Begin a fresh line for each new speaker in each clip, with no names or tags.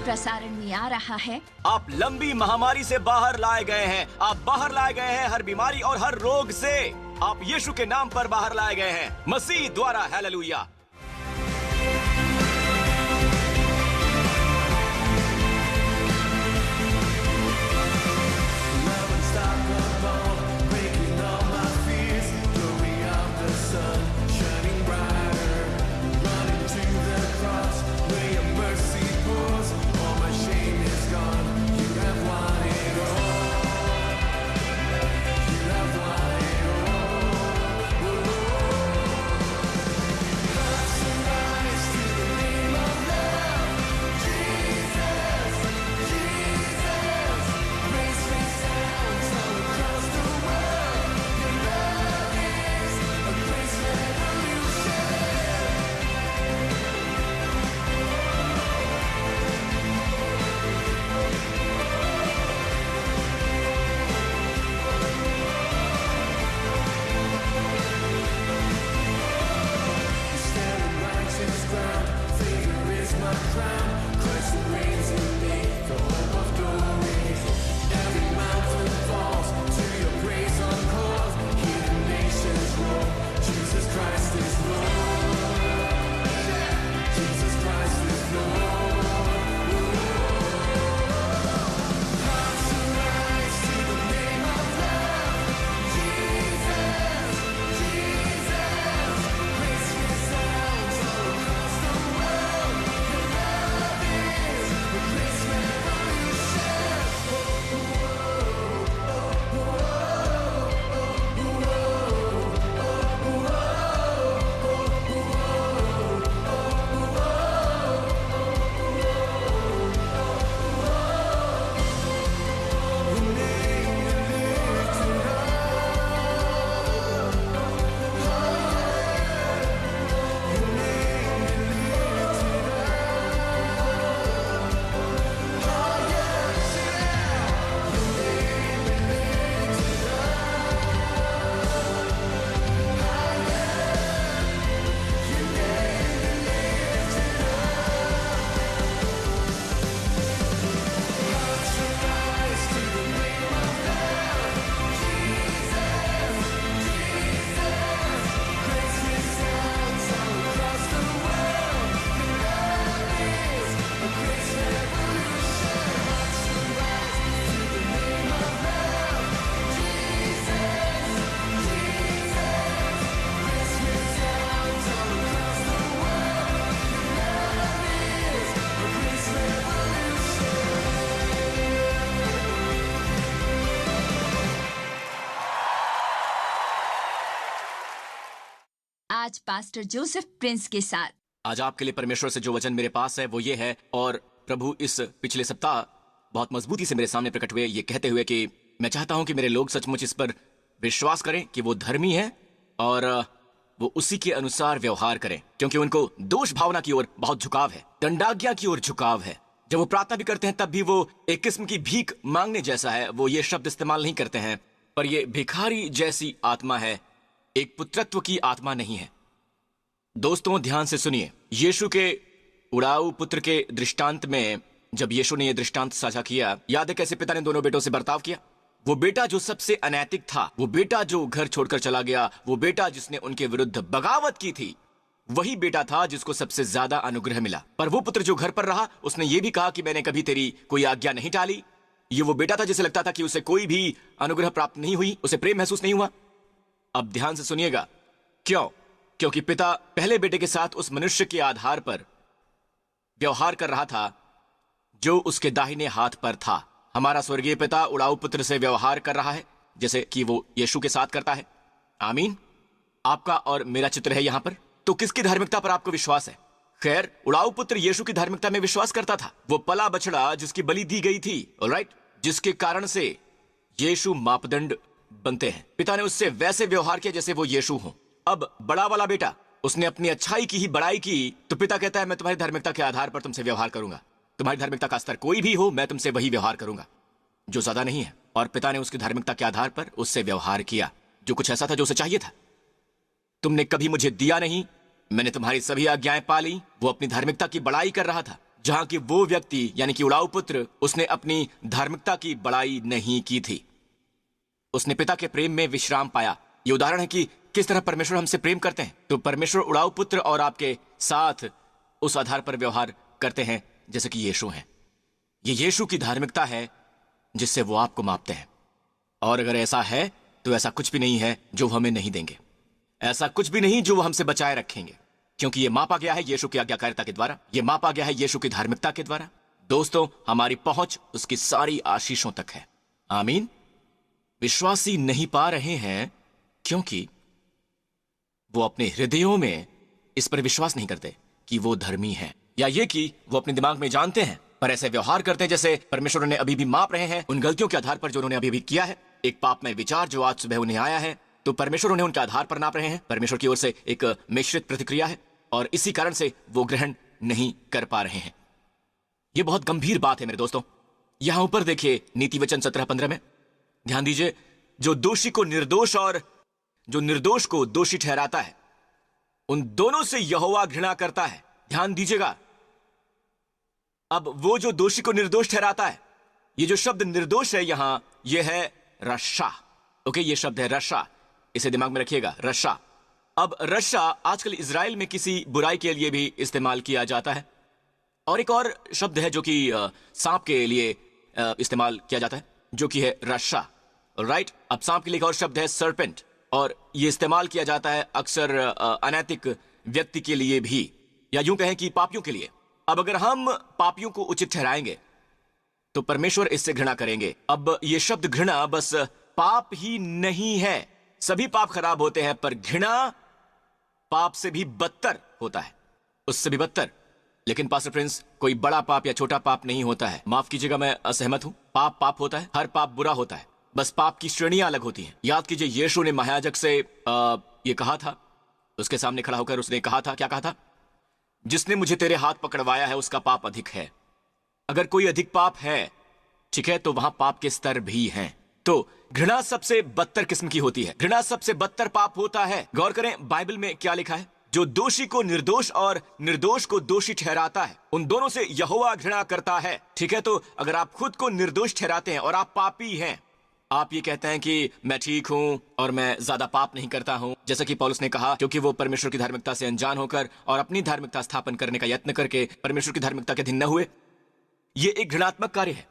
प्रसारण में आ रहा है।
आप लंबी महामारी से बाहर लाए गए हैं। आप बाहर लाए गए हैं हर बीमारी और हर रोग से। आप यीशु के नाम पर बाहर लाए गए हैं, मसीह द्वारा। हालेलुया।
आज पास्टर जोसेफ प्रिंस के साथ।
आज आपके लिए परमेश्वर से जो वचन मेरे पास है वो ये है, और प्रभु इस पिछले सप्ताह बहुत मजबूती से मेरे सामने प्रकट हुए, ये कहते हुए कि मैं चाहता हूं कि मेरे लोग सचमुच इस पर विश्वास करें कि वो धर्मी है और वो उसी के अनुसार व्यवहार करें, क्योंकि उनको दोष भावना की ओर बहुत झुकाव है, दंडाज्ञा की ओर झुकाव है। जब वो प्रार्थना भी करते हैं तब भी वो एक किस्म की भीख मांगने जैसा है। वो ये शब्द इस्तेमाल नहीं करते हैं, पर ये भिखारी जैसी आत्मा है, एक पुत्रत्व की आत्मा नहीं है। दोस्तों ध्यान से सुनिए, यीशु के उड़ाऊ पुत्र के दृष्टांत में जब यीशु ने यह दृष्टांत साझा किया, याद है कैसे पिता ने दोनों बेटों से बर्ताव किया? वो बेटा जो सबसे अनैतिक था, वो बेटा जो घर छोड़कर चला गया, वो बेटा जिसने उनके विरुद्ध बगावत की थी, वही बेटा था जिसको सबसे ज्यादा अनुग्रह मिला। पर वो पुत्र जो घर पर रहा, उसने ये भी कहा कि मैंने कभी तेरी कोई आज्ञा नहीं टाली। ये वो बेटा था जिसे लगता था कि उसे कोई भी अनुग्रह प्राप्त नहीं हुई, उसे प्रेम महसूस नहीं हुआ। अब ध्यान से सुनिएगा, क्यों? क्योंकि पिता पहले बेटे के साथ उस मनुष्य के आधार पर व्यवहार कर रहा था जो उसके दाहिने हाथ पर था। हमारा स्वर्गीय पिता उड़ाऊ पुत्र से व्यवहार कर रहा है जैसे कि वो यीशु के साथ करता है। आमीन। आपका और मेरा चित्र है यहां पर। तो किसकी धार्मिकता पर आपको विश्वास है? खैर, उड़ाऊ पुत्र यीशु की धार्मिकता में विश्वास करता था। वो पला बछड़ा जिसकी बलि दी गई थी, ऑलराइट, जिसके कारण से यीशु मापदंड बनते हैं। पिता ने उससे वैसे व्यवहार किया जैसे वो यीशु हो। अब बड़ा वाला बेटा, उसने अपनी अच्छाई की ही बड़ाई की, तो पिता कहता है मैं तुम्हारी धार्मिकता के आधार पर तुमसे व्यवहार करूंगा। तुम्हारी धार्मिकता का स्तर कोई भी हो, मैं तुमसे वही व्यवहार करूंगा जो ज्यादा नहीं है। और पिता ने उसकी धार्मिकता के आधार पर उससे व्यवहार किया जो कुछ ऐसा था जो उसे चाहिए था। तुमने कभी मुझे दिया नहीं, मैंने तुम्हारी सभी आज्ञाएं पाली। वो अपनी धार्मिकता की बड़ाई कर रहा था। जहां कि वो व्यक्ति यानी कि उड़ाऊ पुत्र उसने अपनी धार्मिकता की बड़ाई नहीं की थी। उसने पिता के प्रेम में विश्राम पाया। ये उदाहरण है कि किस तरह परमेश्वर हमसे प्रेम करते हैं। तो परमेश्वर उड़ाऊ पुत्र और आपके साथ उस आधार पर व्यवहार करते हैं जैसे कि यीशु हैं। ये यीशु की धार्मिकता है जिससे वो आपको मापते हैं। और अगर ऐसा है तो ऐसा कुछ भी नहीं है जो वो हमें नहीं देंगे, ऐसा कुछ भी नहीं जो वो हमसे बचाए रखेंगे, क्योंकि ये मापा गया है यीशु की आज्ञाकारिता के द्वारा, ये मापा गया है यीशु की धार्मिकता के द्वारा। दोस्तों, हमारी पहुंच उसकी सारी आशीषों तक है। आमीन। विश्वासी नहीं पा रहे हैं क्योंकि वो अपने हृदयों में इस पर विश्वास नहीं करते कि वो धर्मी हैं, या ये कि वो अपने दिमाग में जानते हैं पर ऐसे व्यवहार करते हैं जैसे परमेश्वर उन्हें अभी भी माप रहे हैं उन गलतियों के आधार पर जो उन्होंने अभी भी किया है। एक पापमय विचार जो आज सुबह उन्हें आया है, तो परमेश्वर उन्हें उनके आधार पर नाप रहे हैं। परमेश्वर की ओर से एक मिश्रित प्रतिक्रिया है और इसी कारण से वो ग्रहण नहीं कर पा रहे हैं। यह बहुत गंभीर बात है मेरे दोस्तों। यहां ऊपर देखिए नीति वचन 17-15 में ध्यान दीजिए, जो दोषी को निर्दोष और जो निर्दोष को दोषी ठहराता है उन दोनों से यहोवा घृणा करता है। ध्यान दीजिएगा, अब वो जो दोषी को निर्दोष ठहराता है, ये जो शब्द निर्दोष है यहां, यह है रशा। ओके, ये शब्द है रशा, इसे दिमाग में रखिएगा, रशा। अब रशा आजकल इजराइल में किसी बुराई के लिए भी इस्तेमाल किया जाता है। और एक और शब्द है जो कि सांप के लिए इस्तेमाल किया जाता है, जो कि है रशा। राइट, अब सांप के लिए एक और शब्द है सर्पेंट, और यह इस्तेमाल किया जाता है अक्सर अनैतिक व्यक्ति के लिए भी, या यूं कहें कि पापियों के लिए। अब अगर हम पापियों को उचित ठहराएंगे तो परमेश्वर इससे घृणा करेंगे। अब यह शब्द घृणा बस पाप ही नहीं है, सभी पाप खराब होते हैं, पर घृणा पाप से भी बदतर होता है, उससे भी बदतर। लेकिन पास्टर प्रिंस, कोई बड़ा पाप या छोटा पाप नहीं होता है। माफ कीजिएगा, मैं असहमत हूं। पाप पाप होता है, हर पाप बुरा होता है, बस पाप की श्रेणियां अलग होती हैं। याद कीजिए, यीशु ने महायाजक से ये कहा था, उसके सामने खड़ा होकर उसने कहा था, क्या कहा था? जिसने मुझे तेरे हाथ पकड़वाया है उसका पाप अधिक है। अगर कोई अधिक पाप है, ठीक है, तो वहां पाप के स्तर भी हैं। तो घृणा सबसे बदतर किस्म की होती है, घृणा सबसे बदतर पाप होता है। गौर करें बाइबल में क्या लिखा है, जो दोषी को निर्दोष और निर्दोष को दोषी ठहराता है उन दोनों से यहोवा घृणा करता है। ठीक है, तो अगर आप खुद को निर्दोष ठहराते हैं और आप पापी हैं, आप ये कहते हैं कि मैं ठीक हूं और मैं ज्यादा पाप नहीं करता हूं, जैसा कि पौलुस ने कहा, क्योंकि वो परमेश्वर की धार्मिकता से अनजान होकर और अपनी धार्मिकता स्थापन करने का यत्न करके परमेश्वर की धार्मिकता के अधीन न हुए। ये एक घृणात्मक कार्य है,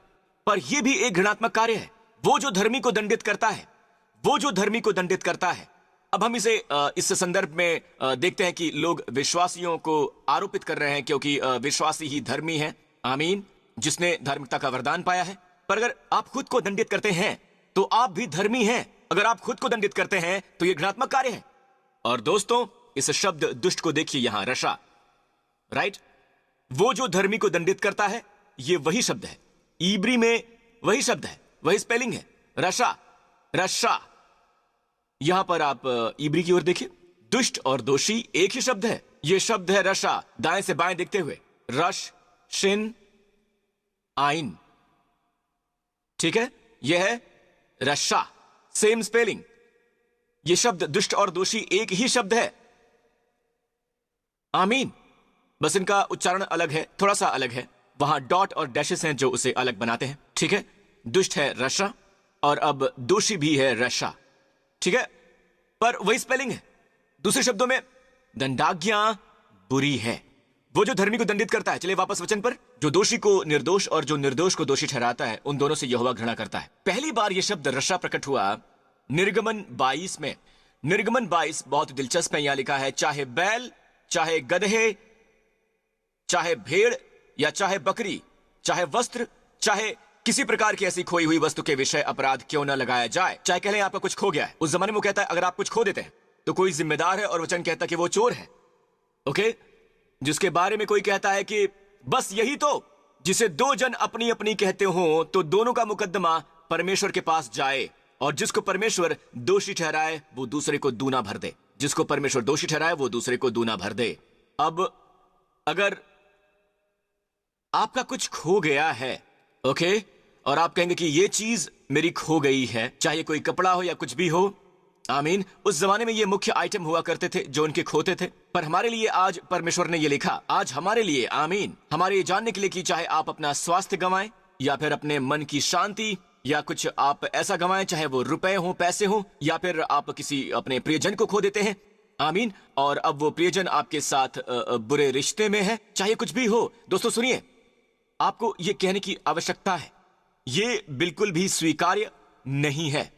पर यह भी एक घृणात्मक कार्य है। वो जो धर्मी को दंडित करता है, वो जो धर्मी को दंडित करता है। अब हम इसे इस संदर्भ में देखते हैं कि लोग विश्वासियों को आरोपित कर रहे हैं क्योंकि विश्वासी ही धर्मी है। आमीन, जिसने धार्मिकता का वरदान पाया है। पर अगर आप खुद को दंडित करते हैं तो आप भी धर्मी हैं। अगर आप खुद को दंडित करते हैं तो यह घृणात्मक कार्य है। और दोस्तों, इस शब्द दुष्ट को देखिए यहां, रशा। राइट, वो जो धर्मी को दंडित करता है, यह वही शब्द है, इब्री में वही शब्द है, वही स्पेलिंग है, रशा, रशा। यहां पर आप इब्री की ओर देखिए, दुष्ट और दोषी एक ही शब्द है। यह शब्द है रशा, दाएं से बाएं देखते हुए, रश, शिन, आइन। ठीक है, यह है रशा, सेम स्पेलिंग। यह शब्द दुष्ट और दोषी एक ही शब्द है। आमीन, बस इनका उच्चारण अलग है, थोड़ा सा अलग है। वहां डॉट और डैशेस हैं जो उसे अलग बनाते हैं। ठीक है, दुष्ट है रशा और अब दोषी भी है रशा। ठीक है, पर वही स्पेलिंग है। दूसरे शब्दों में, दंडाज्ञा बुरी है। वो जो धर्मी को दंडित करता है, चलिए वापस वचन पर, जो दोषी को निर्दोष और जो निर्दोष को दोषी ठहराता है उन दोनों से यहोवा घृणा करता है। पहली बार यह शब्द रशा प्रकट हुआ निर्गमन 22 में। निर्गमन 22 बहुत दिलचस्प है। यहां लिखा है, चाहे बैल, चाहे गधे, चाहे भेड़ या चाहे बकरी, चाहे वस्त्र, चाहे किसी प्रकार की ऐसी खोई हुई वस्तु के विषय अपराध क्यों न लगाया जाए। चाहे कह लें आपका कुछ खो गया है। उस जमाने में वो कहता है अगर आप कुछ खो देते हैं तो कोई जिम्मेदार है, और वचन कहता है कि वो चोर है। ओके, जिसके बारे में कोई कहता है कि बस यही तो, जिसे दो जन अपनी अपनी कहते हो तो दोनों का मुकदमा परमेश्वर के पास जाए, और जिसको परमेश्वर दोषी ठहराए वो दूसरे को दूना भर दे। जिसको परमेश्वर दोषी ठहराए वो दूसरे को दूना भर दे। अब अगर आपका कुछ खो गया है, ओके, और आप कहेंगे कि ये चीज मेरी खो गई है, चाहे कोई कपड़ा हो या कुछ भी हो, आमीन। उस जमाने में ये मुख्य आइटम हुआ करते थे जो उनके खोते थे, पर हमारे लिए आज परमेश्वर ने ये लिखा, आज हमारे लिए, आमीन, हमारे ये जानने के लिए कि चाहे आप अपना स्वास्थ्य गंवाएं या फिर अपने मन की शांति या कुछ आप ऐसा गंवाएं, चाहे वो रुपए हो, पैसे हो, या फिर आप किसी अपने प्रियजन को खो देते हैं, आमीन, और अब वो प्रियजन आपके साथ बुरे रिश्ते में है, चाहे कुछ भी हो। दोस्तों सुनिए, आपको ये कहने की आवश्यकता है, ये बिल्कुल भी स्वीकार्य नहीं है।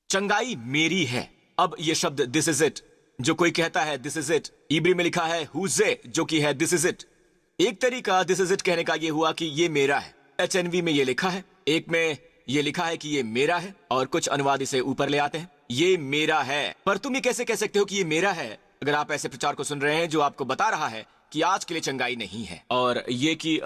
चंगाई मेरी है। अब ये शब्द दिस इज इट, जो कोई कहता है दिस इज इट, इब्री में लिखा है हुजे, जो कि है दिस इज इट। एक तरीका दिस इज इट कहने का ये हुआ कि ये मेरा है। HNV में ये लिखा है, एक में ये लिखा है कि ये मेरा है, और कुछ अनुवाद इसे ऊपर ले आते हैं, ये मेरा है। पर तुम ये कैसे कह सकते हो कि ये मेरा है, अगर आप ऐसे प्रचार को सुन रहे हैं जो आपको बता रहा है कि आज के लिए चंगाई नहीं है, और ये कि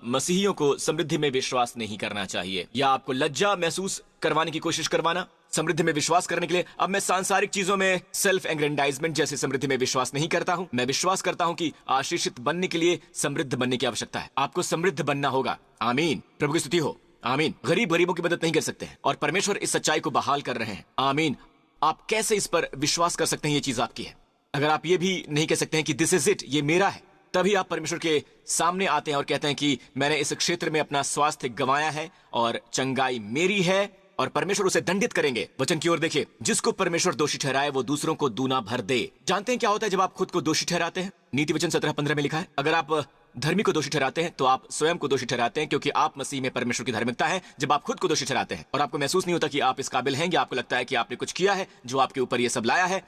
मसीहियों को समृद्धि में विश्वास नहीं करना चाहिए, या आपको लज्जा महसूस करवाने की कोशिश करवाना समृद्धि में विश्वास करने के लिए। अब मैं सांसारिक चीजों में सेल्फ एग्रेंडाइजमेंट जैसे समृद्धि में विश्वास नहीं करता हूं। मैं विश्वास करता हूं कि आशीषित बनने के लिए समृद्ध बनने की आवश्यकता है। आपको समृद्ध बनना होगा, आमीन, प्रभु की स्तुति हो, आमीन। गरीबों की मदद नहीं कर सकते हैं, और परमेश्वर इस सच्चाई को बहाल कर रहे हैं, आमीन। आप कैसे इस पर विश्वास कर सकते हैं? ये चीज आपकी है। अगर आप ये भी नहीं कह सकते हैं कि दिस इज इट, ये मेरा है, तभी आप परमेश्वर के सामने आते हैं और कहते हैं कि मैंने इस क्षेत्र में अपना स्वास्थ्य गंवाया है और चंगाई मेरी है, और परमेश्वर उसे दंडित करेंगे। वचन की ओर देखिए, जिसको परमेश्वर दोषी ठहराए वो दूसरों को दूना भर दे। जानते हैं क्या होता है जब आप खुद को दोषी ठहराते हैं? नीति वचन 17:15 में लिखा है, अगर आप धर्मी को दोषी ठहराते हैं तो आप स्वयं को दोषी ठहराते हैं, क्योंकि आप मसीह में परमेश्वर की धार्मिकता है। जब आप खुद को दोषी ठहराते हैं और आपको महसूस नहीं होता कि आप इस काबिल हैं, या आपको लगता है कि आपने कुछ किया है जो आपके ऊपर ये सब लाया है,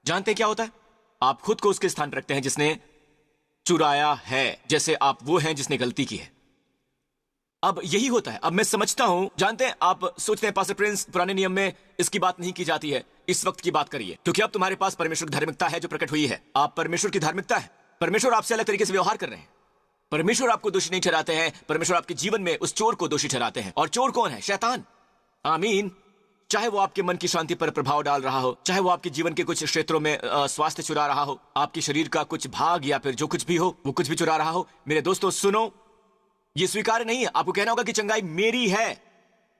जानते हैं क्या होता है? आप खुद को उसके स्थान पर रखते हैं जिसने चुराया है, जैसे आप वो हैं जिसने गलती की है। अब यही होता है। अब मैं समझता हूं, जानते हैं, आप सोचते हैं पास्टर प्रिंस पुराने नियम में इसकी बात नहीं की जाती है, इस वक्त की बात करिए, क्योंकि अब तुम्हारे पास परमेश्वर की धार्मिकता है जो प्रकट हुई है। आप परमेश्वर की धार्मिकता है, परमेश्वर आपसे अलग तरीके से व्यवहार कर रहे हैं। परमेश्वर आपको दोषी नहीं ठहराते हैं, परमेश्वर आपके जीवन में उस चोर को दोषी ठहराते हैं। और चोर कौन है? शैतान, आमीन। चाहे वो आपके मन की शांति पर प्रभाव डाल रहा हो, चाहे वो आपके जीवन के कुछ क्षेत्रों में स्वास्थ्य चुरा रहा हो, आपके शरीर का कुछ भाग या फिर जो कुछ भी हो वो कुछ भी चुरा रहा हो। मेरे दोस्तों सुनो, ये स्वीकार नहीं है। आपको कहना होगा कि चंगाई मेरी है,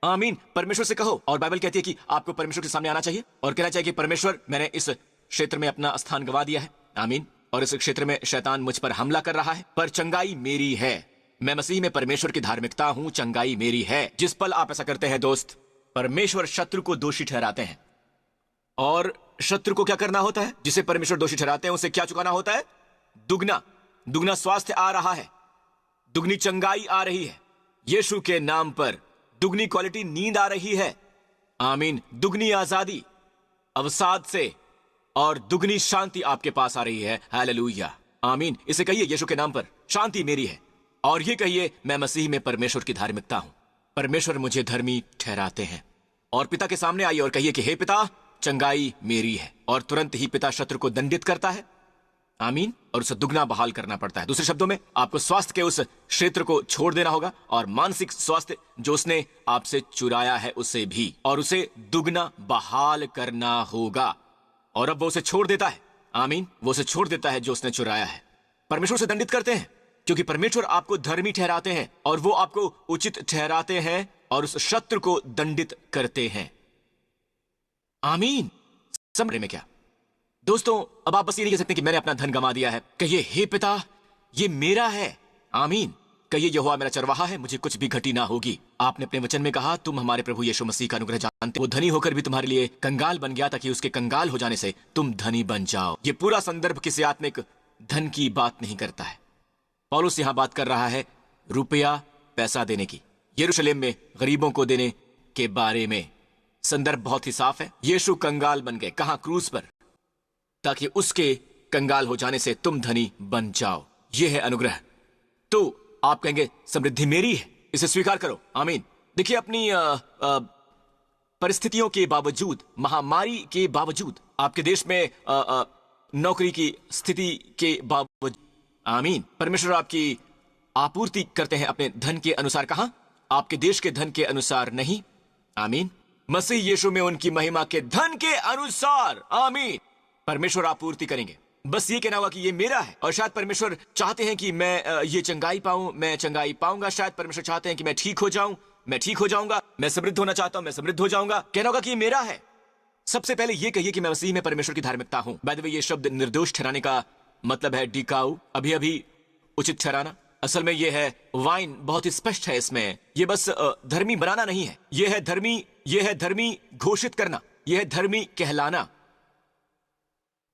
आमीन। परमेश्वर से कहो, और बाइबल कहती है कि आपको परमेश्वर के सामने आना चाहिए और कहना चाहिए कि परमेश्वर, मैंने इस क्षेत्र में अपना स्थान गंवा दिया है, आमीन, और इस क्षेत्र में शैतान मुझ पर हमला कर रहा है, पर चंगाई मेरी है। मैं मसीह में परमेश्वर की धार्मिकता हूं, चंगाई मेरी है। जिस पल आप ऐसा करते हैं दोस्त, परमेश्वर शत्रु को दोषी ठहराते हैं। और शत्रु को क्या करना होता है? जिसे परमेश्वर दोषी ठहराते हैं उसे क्या चुकाना होता है? दुगना स्वास्थ्य आ रहा है, दुगनी चंगाई आ रही है यीशु के नाम पर, दुगनी क्वालिटी नींद आ रही है, आमीन, दुगनी आजादी अवसाद से, और दुगनी शांति आपके पास आ रही है, हालेलुया, आमीन। इसे कहिए यीशु के नाम पर, शांति मेरी है। और ये कहिए, मैं मसीह में परमेश्वर की धार्मिकता हूं, परमेश्वर मुझे धर्मी ठहराते हैं। और पिता के सामने आइए और कहिए कि हे पिता, चंगाई मेरी है। और तुरंत ही पिता शत्रु को दंडित करता है, आमीन, और उसे दुगना बहाल करना पड़ता है। दूसरे शब्दों में, आपको स्वास्थ्य के उस क्षेत्र को छोड़ देना होगा, और मानसिक स्वास्थ्य जो उसने आपसे चुराया है उसे भी, और उसे दुगना बहाल करना होगा। और अब वो उसे छोड़ देता है, आमीन, वो उसे छोड़ देता है जो उसने चुराया है। परमेश्वर से दंडित करते हैं, क्योंकि परमेश्वर आपको धर्मी ठहराते हैं और वो आपको उचित ठहराते हैं, और उस शत्रु को दंडित करते हैं, आमीन। समझ में क्या दोस्तों? अब आप बस ये नहीं कह सकते कि मैंने अपना धन गंवा दिया है। कहिए, हे पिता, ये मेरा है, आमीन। कहिए, यहोवा मेरा चरवाहा है, मुझे कुछ भी घटी ना होगी। आपने अपने वचन में कहा, तुम हमारे प्रभु यीशु मसीह का अनुग्रह जानते, वो धनी होकर भी तुम्हारे लिए कंगाल बन गया ताकि उसके कंगाल हो जाने से तुम धनी बन जाओ। ये पूरा संदर्भ किसी आत्मिक धन की बात नहीं करता है। पौलुस यहां बात कर रहा है रुपया, पैसा देने की, यरूशलेम में गरीबों को देने के बारे में। संदर्भ बहुत ही साफ है। यीशु कंगाल बन गए, कहां? क्रूस पर, ताकि उसके कंगाल हो जाने से तुम धनी बन जाओ। यह है अनुग्रह। तो आप कहेंगे समृद्धि मेरी है, इसे स्वीकार करो, आमीन। देखिए, अपनी परिस्थितियों के बावजूद, महामारी के बावजूद, आपके देश में नौकरी की स्थिति के बावजूद, आमीन, परमेश्वर आपकी आपूर्ति करते हैं अपने धन के अनुसार। कहां? आपके देश के धन के अनुसार नहीं, आमीन, मसीह यीशु में उनकी महिमा के धन के अनुसार, आमीन, परमेश्वर आपूर्ति करेंगे। बस ये कहना होगा कि ये मेरा है। और शायद परमेश्वर चाहते हैं कि मैं ये चंगाई पाऊं, मैं चंगाई पाऊंगा। शायद परमेश्वर चाहते हैं कि मैं ठीक हो जाऊं, मैं ठीक हो जाऊंगा। मैं समृद्ध होना चाहता हूं, मैं समृद्ध हो जाऊंगा। कहना होगा कि ये मेरा है, सबसे पहले ये कहिए कि मैं मसीह में परमेश्वर की धार्मिकता हूं। बाय द वे, ये शब्द निर्दोष ठहराने का मतलब है डिकाउ, अभी अभी उचित ठहराना। असल में ये है वाइन, बहुत ही स्पष्ट है इसमें। ये बस धर्मी बनाना नहीं है, ये है धर्मी घोषित करना, ये है धर्मी कहलाना।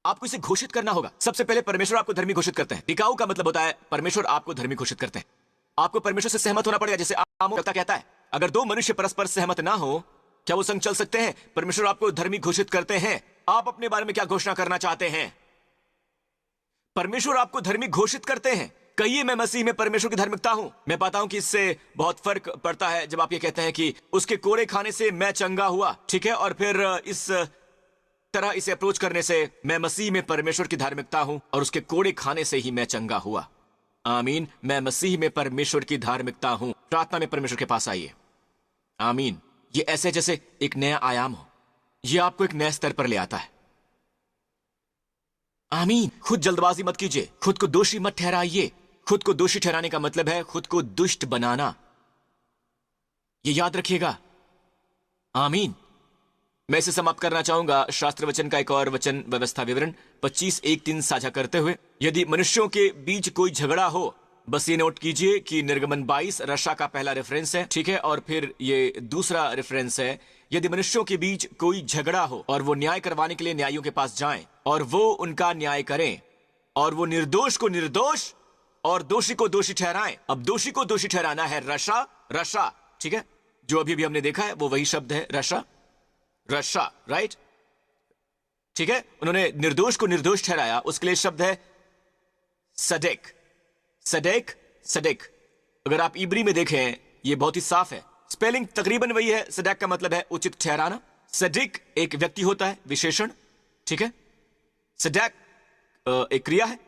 आपको इसे घोषित करना होगा। सबसे पहले परमेश्वर आपको धर्मी घोषित करते हैं। टिकाऊ का मतलब होता है परमेश्वर आपको धर्मी घोषित करते हैं। आपको परमेश्वर से सहमत होना पड़ेगा, जैसे आमोस कहता है अगर दो मनुष्य परस्पर सहमत ना हो, क्या वो संग चल सकते हैं? परमेश्वर आपको धर्मी घोषित करते हैं। आप अपने बारे में क्या घोषणा करना चाहते हैं? परमेश्वर आपको धर्मी घोषित करते हैं। कहिए मैं मसीह में परमेश्वर की धार्मिकता हूं। मैं पाता हूं कि इससे बहुत फर्क पड़ता है जब आप ये कहते हैं कि उसके कोड़े खाने से मैं चंगा हुआ, ठीक है, और फिर इस तरह इसे अप्रोच करने से मैं मसीह में परमेश्वर की धार्मिकता हूं और उसके कोड़े खाने से ही मैं चंगा हुआ। आमीन। मैं मसीह में परमेश्वर की धार्मिकता हूं। प्रार्थना में परमेश्वर के पास आइए। आमीन। ये ऐसे जैसे एक नया आयाम हो, ये आपको एक नए स्तर पर ले आता है। आमीन। खुद जल्दबाजी मत कीजिए, खुद को दोषी मत ठहराइए। खुद को दोषी ठहराने का मतलब है खुद को दुष्ट बनाना। ये याद रखिएगा। आमीन। मैं इसे समाप्त करना चाहूंगा शास्त्र वचन का एक और वचन व्यवस्था विवरण 25:1-3 साझा करते हुए। यदि मनुष्यों के बीच कोई झगड़ा हो, बस ये नोट कीजिए कि निर्गमन 22 रशा का पहला रेफरेंस है, ठीक है, और फिर ये दूसरा रेफरेंस है। यदि मनुष्यों के बीच कोई झगड़ा हो और वो न्याय करवाने के लिए न्यायियों के पास जाएं और वो उनका न्याय करें और वो निर्दोष को निर्दोष और दोषी को दोषी ठहराएं। अब दोषी को दोषी ठहराना है रशा, ठीक है, जो अभी भी हमने देखा है वो वही शब्द है रशा, राइट, ठीक है। उन्होंने निर्दोष को निर्दोष ठहराया, उसके लिए शब्द है सडेक। अगर आप इब्री में देखें ये बहुत ही साफ है, स्पेलिंग तकरीबन वही है। सडेक का मतलब है उचित ठहराना। सडिक एक व्यक्ति होता है, विशेषण, ठीक है। सडेक एक क्रिया है,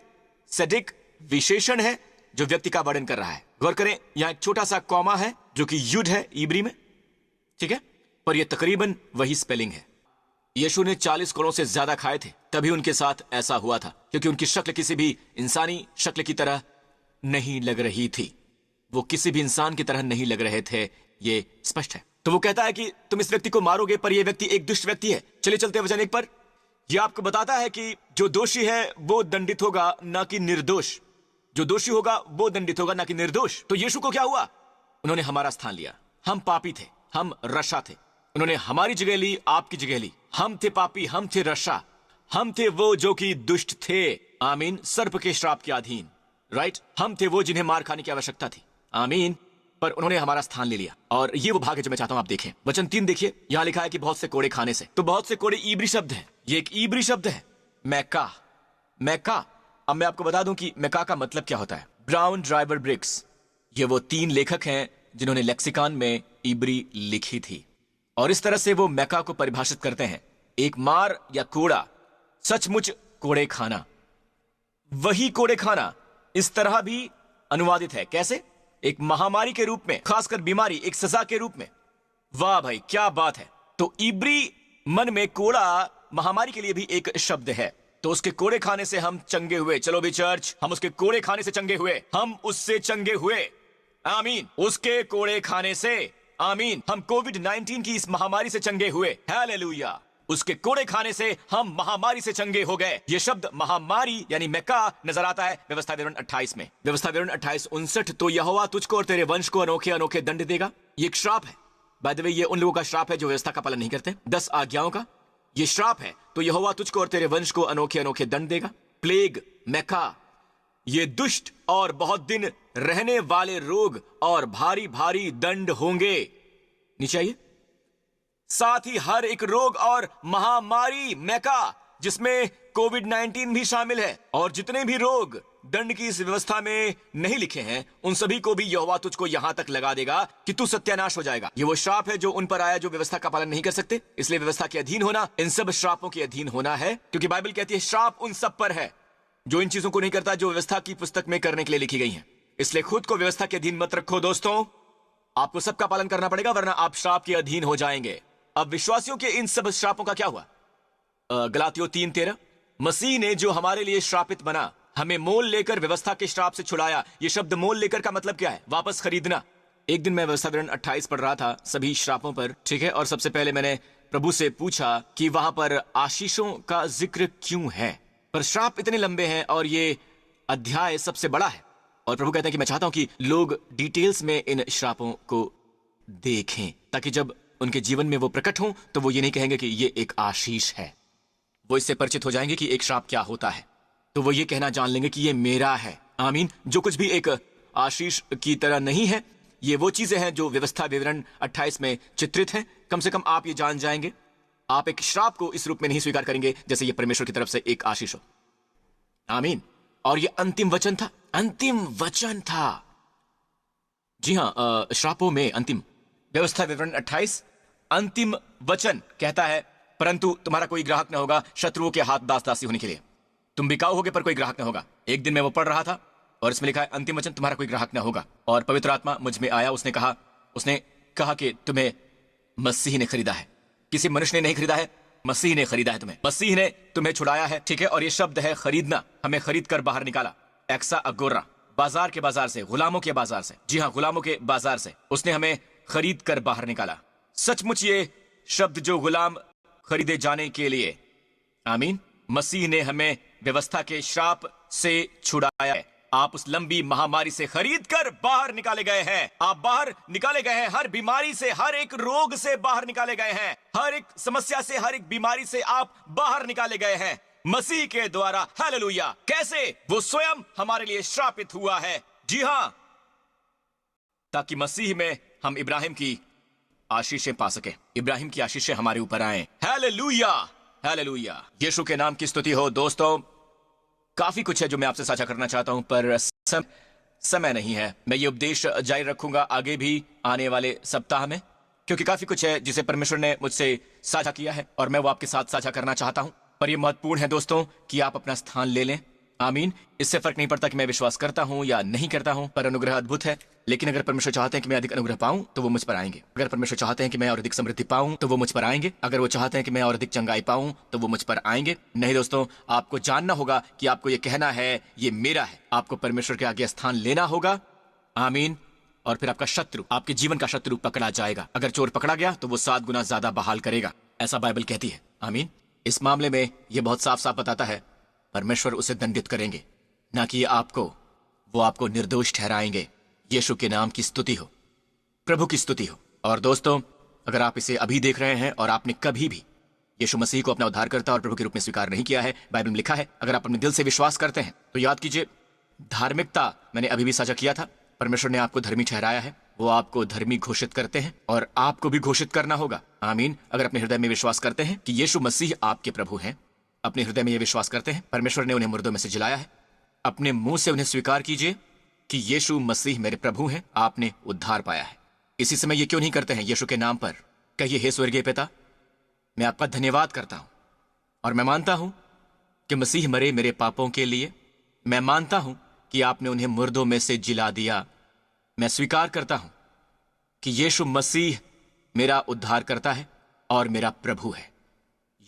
सडिक विशेषण है जो व्यक्ति का वर्णन कर रहा है। गौर करें, यहां एक छोटा सा कॉमा है जो कि युड है इब्री में, ठीक है, पर यह तकरीबन वही स्पेलिंग है। यीशु ने 40 करोड़ से ज्यादा खाए थे, तभी उनके साथ ऐसा हुआ था, क्योंकि उनकी शक्ल किसी भी इंसानी शक्ल की तरह नहीं लग रही थी। वो किसी भी इंसान की तरह नहीं लग रहे थे, ये स्पष्ट है। तो वो कहता है कि तुम इस व्यक्ति को मारोगे, पर यह व्यक्ति एक दुष्ट व्यक्ति है। चलिए चलते वचन 1 पर। यह आपको बताता है कि जो दोषी है वो दंडित होगा, ना कि निर्दोष। जो दोषी होगा वो दंडित होगा, ना कि निर्दोष। तो यीशु को क्या हुआ? उन्होंने हमारा स्थान लिया। हम पापी थे, हम रशा थे। उन्होंने हमारी जगह ली, आपकी जगह ली। हम थे पापी, हम थे रशा, हम थे वो जो कि दुष्ट थे। आमीन। सर्प के श्राप के अधीन, राइट। हम थे वो जिन्हें मार खाने की आवश्यकता थी। आमीन। पर उन्होंने हमारा स्थान ले लिया। और ये वो भाग है जो मैं चाहता हूं आप देखें। वचन 3 देखिए, यहां लिखा है कि बहुत से कोड़े खाने से। तो बहुत से कोड़े इब्री शब्द है, ये एक इब्री शब्द है, मैका। अब मैं आपको बता दूं कि मैका का मतलब क्या होता है। ब्राउन ड्राइवर ब्रिक्स, ये वो 3 लेखक हैं जिन्होंने लेक्सिकॉन में इब्री लिखी थी, और इस तरह से वो मैका को परिभाषित करते हैं, एक मार या कोड़ा, सचमुच कोड़े खाना। वही कोड़े खाना इस तरह भी अनुवादित है, कैसे? एक महामारी के रूप में, खासकर बीमारी एक सजा के रूप में। वाह भाई, क्या बात है। तो इब्री मन में कोड़ा महामारी के लिए भी एक शब्द है। तो उसके कोड़े खाने से हम चंगे हुए। चलो भी चर्च, हम उसके कोड़े खाने से चंगे हुए, हम उससे चंगे हुए। आमीन। उसके कोड़े खाने से, आमीन। हम कोविड-19 की इस महामारी से चंगे हुए। हालेलुया। उसके कोड़े खाने से हम महामारी से चंगे हो गए। ये शब्द महामारी यानी मैका नजर आता है व्यवस्था विवरण 28 में। व्यवस्था विवरण 28:59। तो यहोवा तुझको और तेरे वंश को अनोखे अनोखे दंड देगा। ये एक श्राप है। बाय द वे, ये उन लोगों का श्राप है जो व्यवस्था का पालन नहीं करते। 10 आज्ञाओं का ये श्राप है। तो यहोवा तुझको और तेरे वंश को अनोखे अनोखे दंड देगा। प्लेग, मैका, ये दुष्ट और बहुत दिन रहने वाले रोग और भारी भारी दंड होंगे। नीचे आइए। साथ ही हर एक रोग और महामारी, मैका, जिसमें कोविड-19 भी शामिल है, और जितने भी रोग दंड की इस व्यवस्था में नहीं लिखे हैं, उन सभी को भी यहोवा तुझको यहां तक लगा देगा कि तू सत्यानाश हो जाएगा। ये वो श्राप है जो उन पर आया जो व्यवस्था का पालन नहीं कर सकते। इसलिए व्यवस्था के अधीन होना इन सब श्रापों के अधीन होना है, क्योंकि बाइबल कहती है श्राप उन सब पर है जो इन चीजों को नहीं करता जो व्यवस्था की पुस्तक में करने के लिए लिखी गई है। इसलिए खुद को व्यवस्था के अधीन मत रखो दोस्तों। आपको सबका पालन करना पड़ेगा, वरना आप श्राप के अधीन हो जाएंगे। अब विश्वासियों के इन सब श्रापों का क्या हुआ? गलातियों 3:13, मसीह ने जो हमारे लिए श्रापित बना, हमें मोल लेकर व्यवस्था के श्राप से छुड़ाया। यह शब्द मोल लेकर का मतलब क्या है? वापस खरीदना। एक दिन मैं व्यवस्था विवरण 28 पढ़ रहा था सभी श्रापों पर, ठीक है। और सबसे पहले मैंने प्रभु से पूछा कि वहां पर आशीषों का जिक्र क्यों है, पर श्राप इतने लंबे हैं और ये अध्याय सबसे बड़ा है। और प्रभु कहते हैं कि मैं चाहता हूं कि लोग डिटेल्स में इन श्रापों को देखें, ताकि जब उनके जीवन में वो प्रकट हों तो वो ये नहीं कहेंगे कि ये एक आशीष है। वो इससे परिचित हो जाएंगे कि एक श्राप क्या होता है, तो वो ये कहना जान लेंगे कि ये मेरा है। आमीन। जो कुछ भी एक आशीष की तरह नहीं है, ये वो चीजें हैं जो व्यवस्था विवरण 28 में चित्रित हैं। कम से कम आप ये जान जाएंगे। आप एक श्राप को इस रूप में नहीं स्वीकार करेंगे जैसे ये परमेश्वर की तरफ से एक आशीष हो। आमीन। और ये अंतिम वचन था, अंतिम वचन था। जी हां, श्रापों में अंतिम, व्यवस्था विवरण 28 अंतिम वचन कहता है, परंतु तुम्हारा कोई ग्राहक न होगा शत्रुओं के हाथ दास दासी होने के लिए। तुम बिकाऊ होगे पर कोई ग्राहक न होगा। एक दिन मैं वो पढ़ रहा था और इसमें लिखा है अंतिम वचन, तुम्हारा कोई ग्राहक न होगा। और पवित्र आत्मा मुझ में आया, उसने कहा कि तुम्हें मसीह ने खरीदा है। किसी मनुष्य ने नहीं खरीदा है, मसीह ने खरीदा है तुम्हें। मसीह ने तुम्हें छुड़ाया है, ठीक है। और ये शब्द है खरीदना। हमें खरीद कर बाहर निकाला, एक्सा अगोरा, बाजार के बाजार से, गुलामों के बाजार से। जी हाँ, गुलामों के बाजार से उसने हमें खरीद कर बाहर निकाला। सचमुच ये शब्द जो गुलाम खरीदे जाने के लिए, आमीन, मसीह ने हमें व्यवस्था के श्राप से छुड़ाया है। आप उस लंबी महामारी से खरीद कर बाहर निकाले गए हैं। आप बाहर निकाले गए हैं, हर बीमारी से, हर एक रोग से बाहर निकाले गए हैं, हर एक समस्या से, हर एक बीमारी से आप बाहर निकाले गए हैं मसीह के द्वारा। हालेलुया। कैसे? वो स्वयं हमारे लिए श्रापित हुआ है। जी हां, ताकि मसीह में हम इब्राहिम की आशीषें पा सके, इब्राहिम की आशीषें हमारे ऊपर आए। Hallelujah, hallelujah. यीशु के नाम की स्तुति हो। दोस्तों, काफी कुछ है जो मैं आपसे साझा करना चाहता हूं, पर समय नहीं है। मैं ये उपदेश जारी रखूंगा आगे भी आने वाले सप्ताह में, क्योंकि काफी कुछ है जिसे परमेश्वर ने मुझसे साझा किया है और मैं वो आपके साथ साझा करना चाहता हूं। पर यह महत्वपूर्ण है दोस्तों कि आप अपना स्थान ले लें। आमीन। इससे फर्क नहीं पड़ता कि मैं विश्वास करता हूं या नहीं करता हूं, पर अनुग्रह अद्भुत है। लेकिन अगर परमेश्वर चाहते हैं कि मैं अधिक अनुग्रह पाऊं तो वो मुझ पर आएंगे। अगर परमेश्वर चाहते हैं कि मैं और अधिक समृद्धि पाऊं तो वो मुझ पर आएंगे। अगर वो चाहते हैं कि मैं और अधिक चंगाई पाऊं तो वो मुझ पर आएंगे। नहीं दोस्तों, आपको जानना होगा कि आपको ये कहना है ये मेरा है। आपको परमेश्वर के आगे स्थान लेना होगा। आमीन। और फिर आपका शत्रु, आपके जीवन का शत्रु पकड़ा जाएगा। अगर चोर पकड़ा गया तो वो 7 गुना ज्यादा बहाल करेगा, ऐसा बाइबल कहती है। आमीन। इस मामले में यह बहुत साफ साफ बताता है, परमेश्वर उसे दंडित करेंगे, ना कि वो आपको निर्दोष ठहराएंगे। यीशु के नाम की स्तुति हो, प्रभु की स्तुति हो। और दोस्तों, अगर आप इसे अभी देख रहे हैं और आपने कभी भी यीशु मसीह को अपना उद्धारकर्ता और प्रभु के रूप में स्वीकार नहीं किया है, बाइबल में लिखा है अगर आप अपने दिल से विश्वास करते हैं तो याद कीजिए, धार्मिकता मैंने अभी भी साझा किया था, परमेश्वर ने आपको धर्मी ठहराया है। वो आपको धर्मी घोषित करते हैं और आपको भी घोषित करना होगा। आमीन। अगर अपने हृदय में विश्वास करते हैं कि यीशु मसीह आपके प्रभु हैं, अपने हृदय में यह विश्वास करते हैं परमेश्वर ने उन्हें मुर्दों में से जिलाया है, अपने मुंह से उन्हें स्वीकार कीजिए कि यीशु मसीह मेरे प्रभु हैं, आपने उद्धार पाया है। इसी समय ये क्यों नहीं करते हैं यीशु के नाम पर? कहिए, हे स्वर्गीय पिता, मैं आपका धन्यवाद करता हूं और मैं मानता हूं कि मसीह मरे मेरे पापों के लिए। मैं मानता हूं कि आपने उन्हें मुर्दों में से जिला दिया। मैं स्वीकार करता हूं कि यीशु मसीह मेरा उद्धार करता है और मेरा प्रभु है,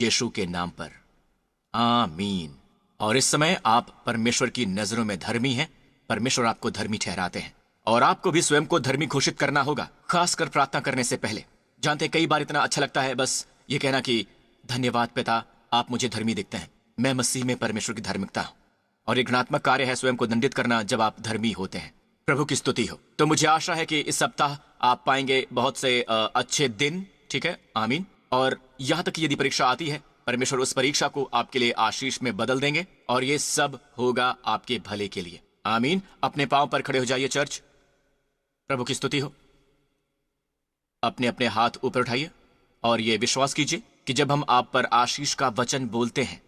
यीशु के नाम पर। आमीन। और इस समय आप परमेश्वर की नजरों में धर्मी हैं। परमेश्वर आपको धर्मी ठहराते हैं और आपको भी स्वयं को धर्मी घोषित करना होगा, खासकर प्रार्थना करने से पहले। जानते हैं, कई बार इतना अच्छा लगता है बस ये कहना कि धन्यवाद पिता, आप मुझे धर्मी दिखते हैं, मैं मसीह में परमेश्वर की धार्मिकता हूं। और एक ऋणात्मक कार्य है स्वयं को दंडित करना जब आप धर्मी होते हैं। प्रभु की स्तुति हो। तो मुझे आशा है कि इस सप्ताह आप पाएंगे बहुत से अच्छे दिन, ठीक है। आमीन। और यहां तक कि यदि परीक्षा आती है, परमेश्वर उस परीक्षा को आपके लिए आशीष में बदल देंगे और ये सब होगा आपके भले के लिए। आमीन। अपने पांव पर खड़े हो जाइए चर्च। प्रभु की स्तुति हो। अपने अपने हाथ ऊपर उठाइए और ये विश्वास कीजिए कि जब हम आप पर आशीष का वचन बोलते हैं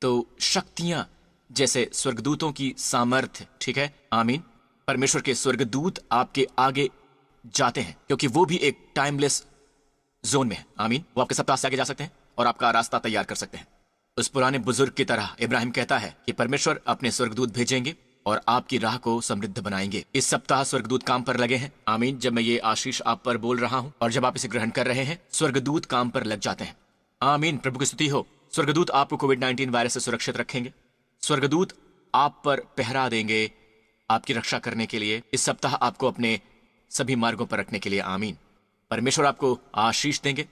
तो शक्तियां जैसे स्वर्गदूतों की सामर्थ्य, ठीक है। आमीन। परमेश्वर के स्वर्गदूत आपके आगे जाते हैं क्योंकि वो भी एक टाइमलेस जोन में है। आमीन। वो आपके सप्ताह से आगे जा सकते हैं और आपका रास्ता तैयार कर सकते हैं। उस पुराने बुजुर्ग की तरह इब्राहिम कहता है कि परमेश्वर अपने स्वर्गदूत भेजेंगे और आपकी राह को समृद्ध बनाएंगे। इस सप्ताह स्वर्गदूत काम पर लगे हैं। आमीन। जब मैं ये आशीष आप पर बोल रहा हूं और जब आप इसे ग्रहण कर रहे हैं, स्वर्गदूत काम पर लग जाते हैं। आमीन। प्रभु की स्तुति हो। स्वर्गदूत आपको कोविड-19 वायरस से सुरक्षित रखेंगे। स्वर्गदूत आप पर पहरा देंगे आपकी रक्षा करने के लिए। इस सप्ताह आपको अपने सभी मार्गों पर रखने के लिए आमीन। परमेश्वर आपको आशीष देंगे,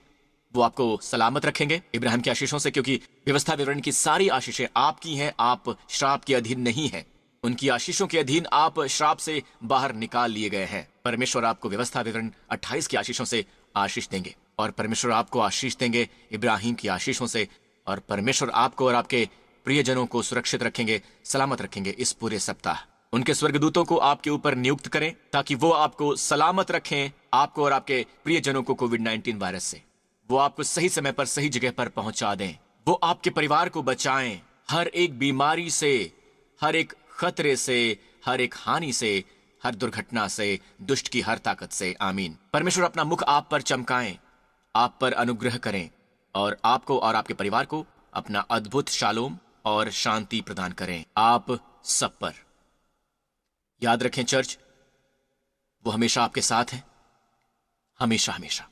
वो आपको सलामत रखेंगे इब्राहिम की आशीषों से, क्योंकि व्यवस्था विवरण की सारी आशीषें आपकी हैं। आप श्राप के अधीन नहीं हैं। उनकी आशीषों के अधीन आप श्राप से बाहर निकाल लिए गए हैं। परमेश्वर आपको व्यवस्था विवरण 28 की आशीषों से आशीष देंगे, और परमेश्वर आपको आशीष देंगे इब्राहिम की आशीषों से। और परमेश्वर आपको और आपके प्रियजनों को सुरक्षित रखेंगे, सलामत रखेंगे इस पूरे सप्ताह। उनके स्वर्गदूतों को आपके ऊपर नियुक्त करें ताकि वो आपको सलामत रखें, आपको और आपके प्रियजनों को कोविड-19 वायरस से। वो आपको सही समय पर सही जगह पर पहुंचा दें। वो आपके परिवार को बचाएं हर एक बीमारी से, हर एक खतरे से, हर एक हानि से, हर दुर्घटना से, दुष्ट की हर ताकत से। आमीन। परमेश्वर अपना मुख आप पर चमकाएं, आप पर अनुग्रह करें, और आपको और आपके परिवार को अपना अद्भुत शालोम और शांति प्रदान करें। आप सब पर। याद रखें चर्च, वो हमेशा आपके साथ है, हमेशा हमेशा।